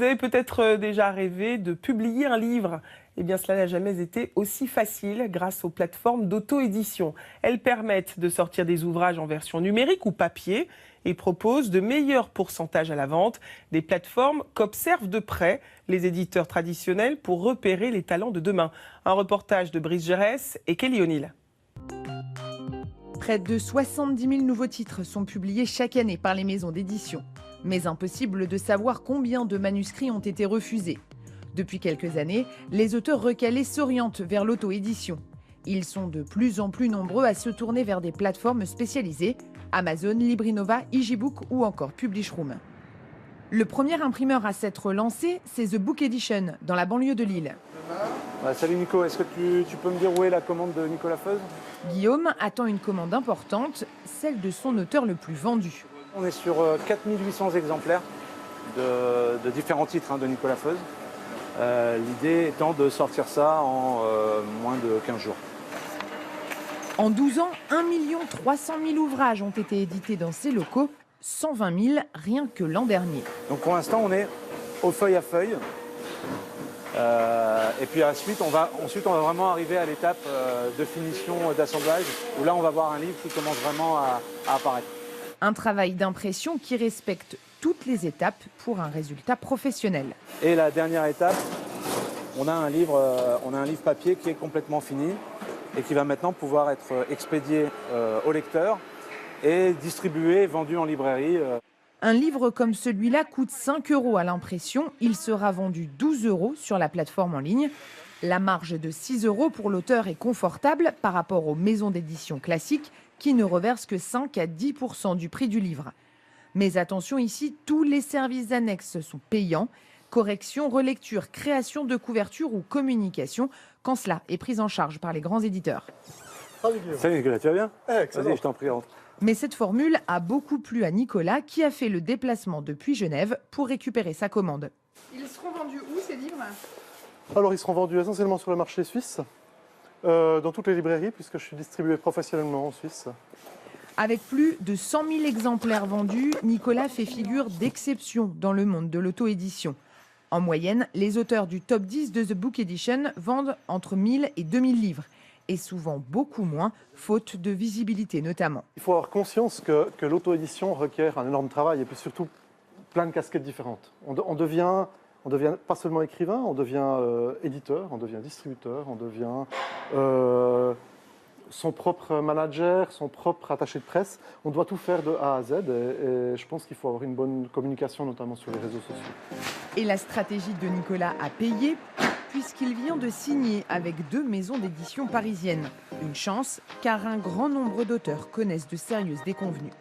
Vous avez peut-être déjà rêvé de publier un livre. Eh bien, cela n'a jamais été aussi facile grâce aux plateformes d'auto-édition. Elles permettent de sortir des ouvrages en version numérique ou papier et proposent de meilleurs pourcentages à la vente. Des plateformes qu'observent de près les éditeurs traditionnels pour repérer les talents de demain. Un reportage de Brice Gérès et Kelly O'Neill. Près de 70 000 nouveaux titres sont publiés chaque année par les maisons d'édition. Mais impossible de savoir combien de manuscrits ont été refusés. Depuis quelques années, les auteurs recalés s'orientent vers l'auto-édition. Ils sont de plus en plus nombreux à se tourner vers des plateformes spécialisées, Amazon, Librinova, Igibook ou encore Publishroom. Le premier imprimeur à s'être lancé, c'est The Book Edition, dans la banlieue de Lille. Salut Nico, est-ce que tu peux me dire où est la commande de Nicolas Feuz? Guillaume attend une commande importante, celle de son auteur le plus vendu. On est sur 4800 exemplaires de différents titres de Nicolas Feuz. L'idée étant de sortir ça en moins de 15 jours. En 12 ans, 1 300 000 ouvrages ont été édités dans ces locaux, 120 000 rien que l'an dernier. Donc pour l'instant, on est au feuille à feuille. Et puis ensuite, on va vraiment arriver à l'étape de finition, d'assemblage, où là, on va voir un livre qui commence vraiment à apparaître. Un travail d'impression qui respecte toutes les étapes pour un résultat professionnel. Et la dernière étape, on a un livre papier qui est complètement fini et qui va maintenant pouvoir être expédié au lecteur et distribué, vendu en librairie. Un livre comme celui-là coûte 5 € à l'impression. Il sera vendu 12 € sur la plateforme en ligne. La marge de 6 € pour l'auteur est confortable par rapport aux maisons d'édition classiques qui ne reversent que 5 à 10% du prix du livre. Mais attention ici, tous les services annexes sont payants. Correction, relecture, création de couverture ou communication, quand cela est pris en charge par les grands éditeurs. Salut Nicolas, tu vas bien? Excellent. Vas-y, je t'en prie, rentre. Mais cette formule a beaucoup plu à Nicolas qui a fait le déplacement depuis Genève pour récupérer sa commande. Ils seront vendus où ces livres? Alors, ils seront vendus essentiellement sur le marché suisse, dans toutes les librairies, puisque je suis distribué professionnellement en Suisse. Avec plus de 100 000 exemplaires vendus, Nicolas fait figure d'exception dans le monde de l'auto-édition. En moyenne, les auteurs du top 10 de The Book Edition vendent entre 1000 et 2000 livres. Et souvent beaucoup moins, faute de visibilité notamment. Il faut avoir conscience que l'auto-édition requiert un énorme travail et puis surtout plein de casquettes différentes. On devient pas seulement écrivain, on devient éditeur, on devient distributeur, on devient son propre manager, son propre attaché de presse. On doit tout faire de A à Z et je pense qu'il faut avoir une bonne communication, notamment sur les réseaux sociaux. Et la stratégie de Nicolas a payé puisqu'il vient de signer avec 2 maisons d'édition parisiennes. Une chance, car un grand nombre d'auteurs connaissent de sérieuses déconvenues.